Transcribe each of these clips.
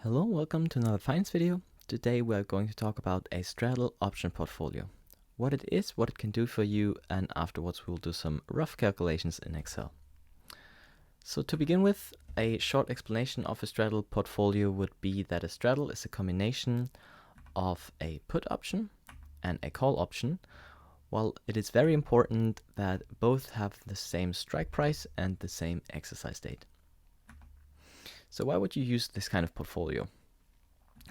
Hello, welcome to another finance video. Today we are going to talk about a straddle option portfolio. What it is, what it can do for you, and afterwards we'll do some rough calculations in Excel. So to begin with, a short explanation of a straddle portfolio would be that a straddle is a combination of a put option and a call option, while it is very important that both have the same strike price and the same exercise date. So why would you use this kind of portfolio?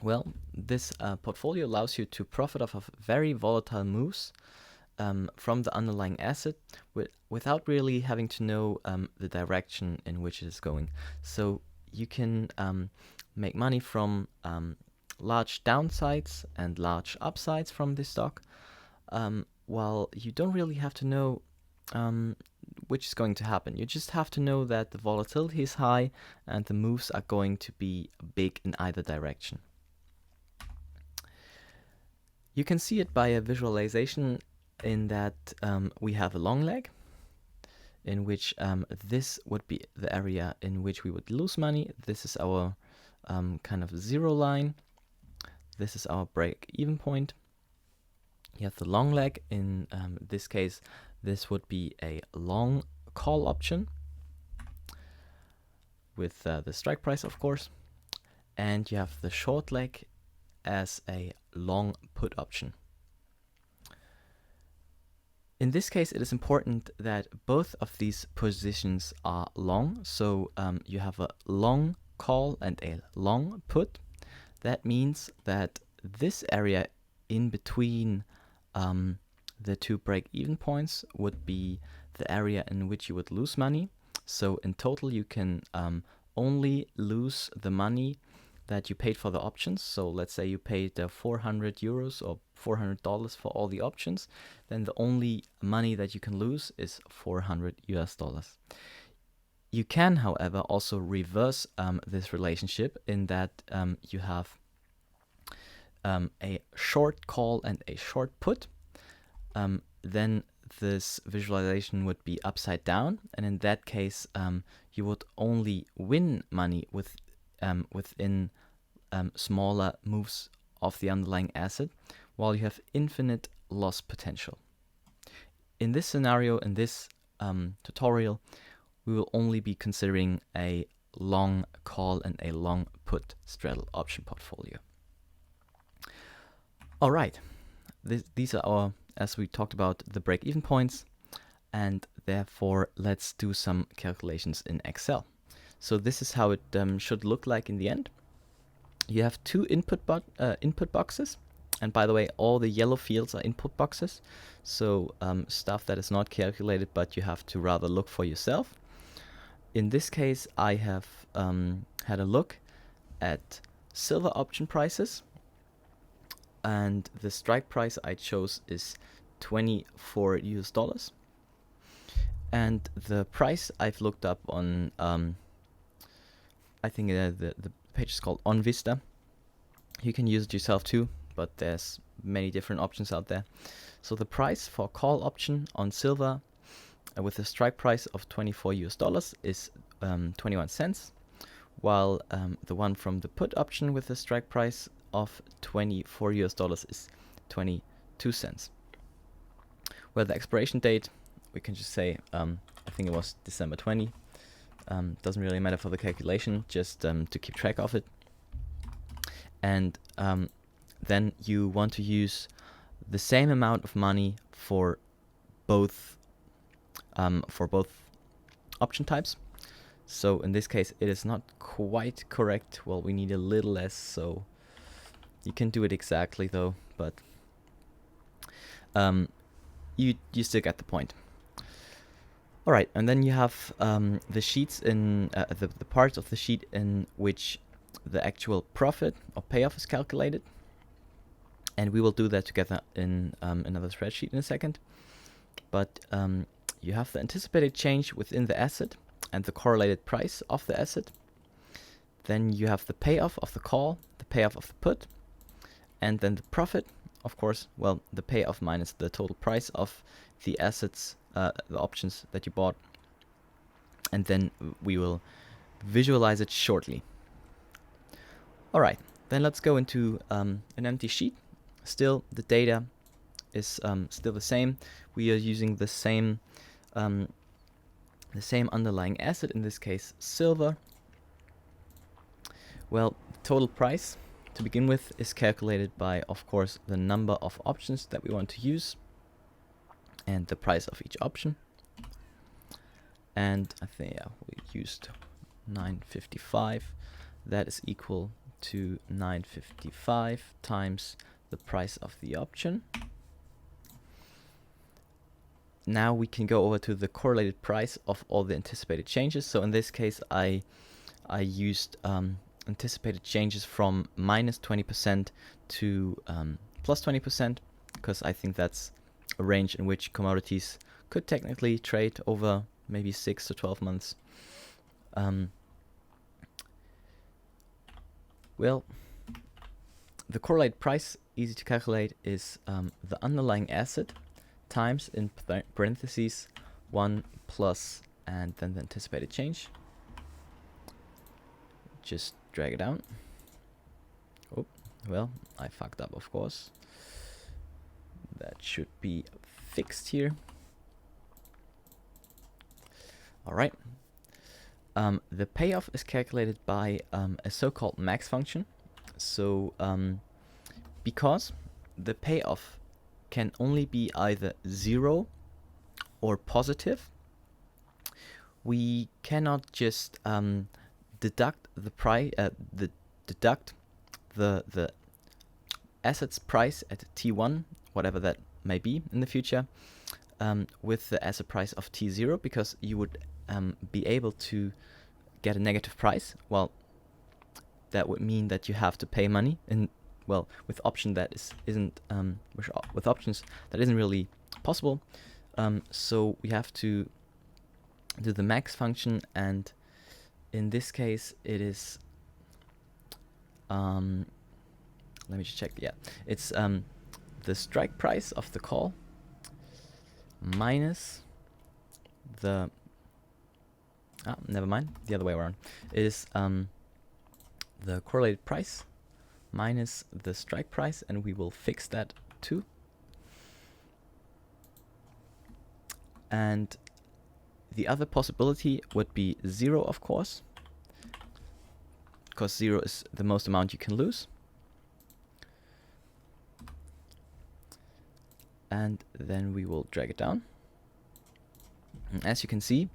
Well, this portfolio allows you to profit off of very volatile moves from the underlying asset without really having to know the direction in which it is going. So you can make money from large downsides and large upsides from this stock, while you don't really have to know which is going to happen. You just have to know that the volatility is high and the moves are going to be big in either direction. You can see it by a visualization in that we have a long leg, in which this would be the area in which we would lose money. This is our kind of zero line. This is our break-even point. You have the long leg. In this case, this would be a long call option with the strike price, of course. And you have the short leg as a long put option. In this case, it is important that both of these positions are long. So you have a long call and a long put. That means that this area in between the two break-even points would be the area in which you would lose money. So in total, you can only lose the money that you paid for the options. So let's say you paid 400 euros or $400 for all the options, then the only money that you can lose is 400 US dollars. You can, however, also reverse this relationship in that you have a short call and a short put. Then this visualization would be upside down, and in that case you would only win money within smaller moves of the underlying asset, while you have infinite loss potential. In this scenario, in this tutorial, we will only be considering a long call and a long put straddle option portfolio. All right, these are our, as we talked about, the break-even points, and therefore let's do some calculations in Excel. So this is how it should look like in the end. You have two input boxes, and by the way, all the yellow fields are input boxes, so stuff that is not calculated but you have to rather look for yourself. In this case, I have had a look at silver option prices, and the strike price I chose is 24 US dollars. And the price I've looked up on, I think the page is called On Vista. You can use it yourself too, but there's many different options out there. So the price for call option on silver with a strike price of 24 US dollars is 21 cents, while the one from the put option with a strike price of 24 US dollars is 22 cents. Well, the expiration date, we can just say, I think it was December 20. Doesn't really matter for the calculation, just to keep track of it. And then you want to use the same amount of money for both option types. So in this case, it is not quite correct. Well, we need a little less, so you can do it exactly though, but you still get the point. All right, and then you have the sheets in the parts of the sheet in which the actual profit or payoff is calculated, and we will do that together in another spreadsheet in a second. But you have the anticipated change within the asset and the correlated price of the asset. Then you have the payoff of the call, the payoff of the put, and then the profit, of course, well, the payoff minus the total price of the assets, the options that you bought. And then we will visualize it shortly. Alright, then let's go into an empty sheet. Still, the data is still the same. We are using the same underlying asset, in this case silver. Well, the total price to begin with is calculated by, of course, the number of options that we want to use and the price of each option. And I think we used 955. That is equal to 955 times the price of the option. Now we can go over to the correlated price of all the anticipated changes. So in this case, I used anticipated changes from minus 20% to plus 20%, because I think that's a range in which commodities could technically trade over maybe 6 to 12 months. Well, the correlated price, easy to calculate, is the underlying asset times, in parentheses, 1 plus and then the anticipated change. Just drag it down. Oh, well, I fucked up, of course. That should be fixed here. Alright. The payoff is calculated by a so-called max function. So, because the payoff can only be either 0 or positive, we cannot just deduct the price, deduct the asset's price at T1, whatever that may be in the future, with the asset price of T0, because you would be able to get a negative price. Well, that would mean that you have to pay money, and well, with option that with options that isn't really possible. So we have to do the max function, and in this case it is let me just check. Yeah, it's the strike price of the call minus the never mind, the other way around, is the correlated price minus the strike price, and we will fix that too. And the other possibility would be 0, of course, because 0 is the most amount you can lose. And then we will drag it down. And as you can see,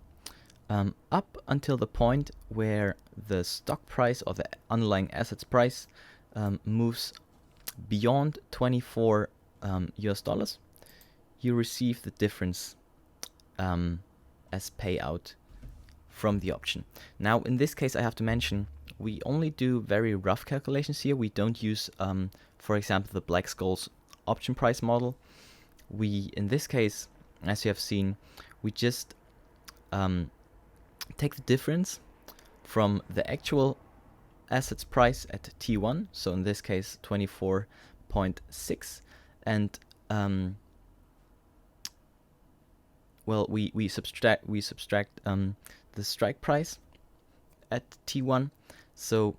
up until the point where the stock price or the underlying assets price moves beyond 24 US dollars, you receive the difference as payout from the option. Now, in this case, I have to mention, we only do very rough calculations here. We don't use, for example, the Black Skull's option price model. We, in this case, as you have seen, we just take the difference from the actual assets price at T1, so in this case 24.6, and well, we subtract the strike price at T1, so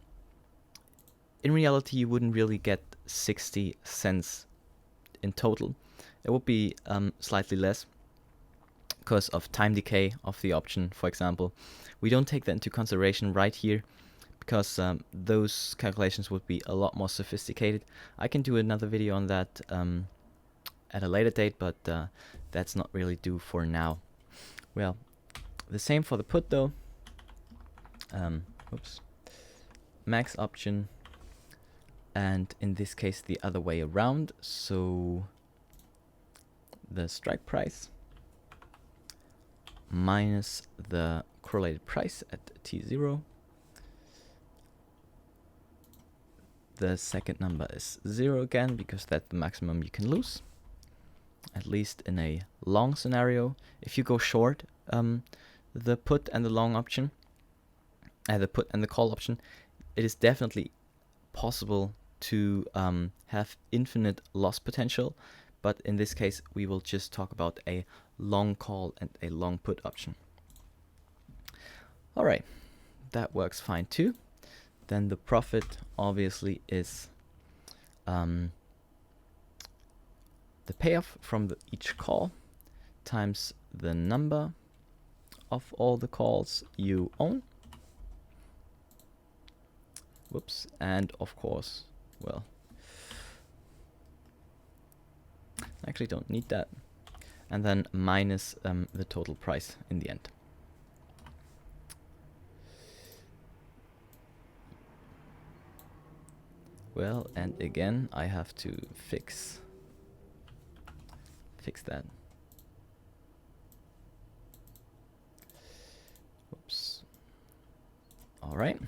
in reality you wouldn't really get 60 cents in total. It would be slightly less because of time decay of the option, for example. We don't take that into consideration right here because those calculations would be a lot more sophisticated. I can do another video on that at a later date, but that's not really due for now. Well, the same for the put though. Oops. Max option, and in this case the other way around, so the strike price minus the correlated price at T0. The second number is 0 again, because that's the maximum you can lose, at least in a long scenario. If you go short the put and the long option, the put and the call option, it is definitely possible to have infinite loss potential, but in this case we will just talk about a long call and a long put option. Alright, that works fine too. then the profit obviously is the payoff from each call times the number of all the calls you own. Whoops, and of course, well, I actually don't need that. And then minus the total price in the end. Well, and again, I have to fix that. Whoops. All right.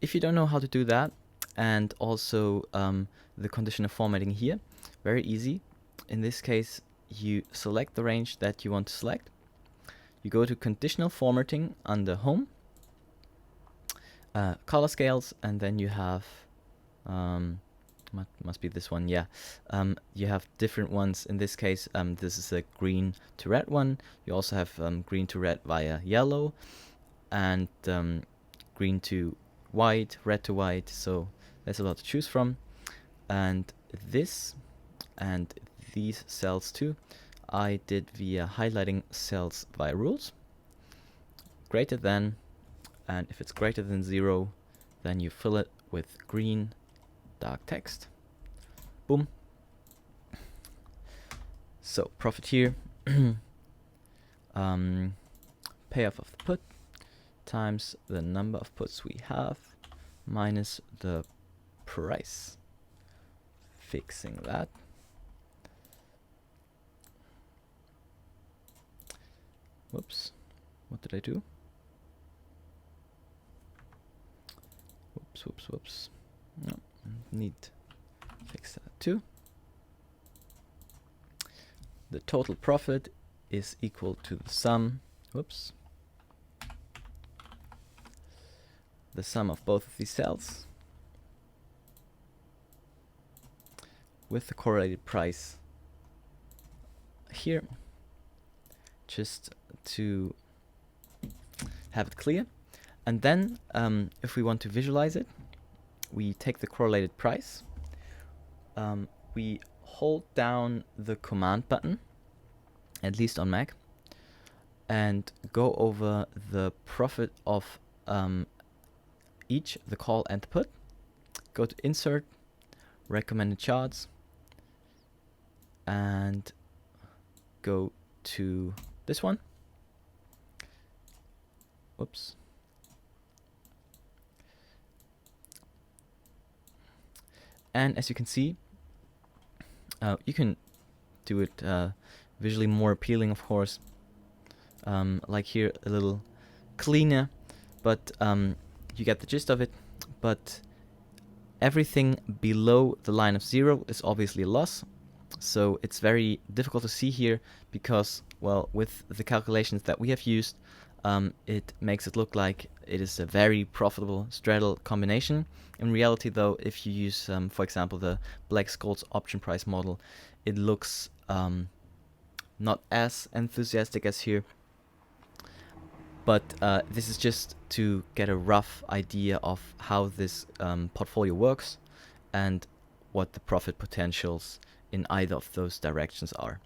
If you don't know how to do that, and also the condition of formatting here, very easy. In this case, you select the range that you want to select. You go to conditional formatting under home, color scales, and then you have must be this one, yeah. You have different ones. In this case, this is a green to red one. You also have green to red via yellow, and green to white, red to white, so there's a lot to choose from. And this and these cells too, I did via highlighting cells via rules. Greater than, and if it's greater than 0, then you fill it with green dark text. Boom. So profit here, payoff of the put times the number of puts we have minus the price. Fixing that. Whoops, what did I do? Whoops. No, need to fix that too. The total profit is equal to the sum, the sum of both of these cells with the correlated price here, just to have it clear. And then if we want to visualize it, we take the correlated price, we hold down the command button, at least on Mac, and go over the profit of each, the call and the put, go to insert, recommended charts, and go to this one. Whoops. And as you can see, you can do it visually more appealing, of course, like here, a little cleaner, but you get the gist of it. But everything below the line of 0 is obviously a loss, so it's very difficult to see here because, well, with the calculations that we have used, it makes it look like it is a very profitable straddle combination. In reality, though, if you use, for example, the Black-Scholes option price model, it looks not as enthusiastic as here. But this is just to get a rough idea of how this portfolio works and what the profit potentials in either of those directions are.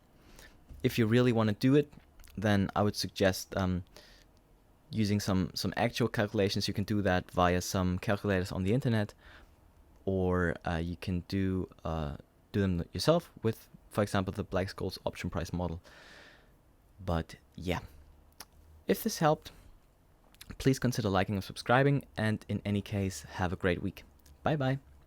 If you really want to do it, then I would suggest using some actual calculations. You can do that via some calculators on the internet, or you can do them yourself with, for example, the Black-Scholes option price model. But yeah, if this helped, please consider liking and subscribing, and in any case, have a great week. Bye bye.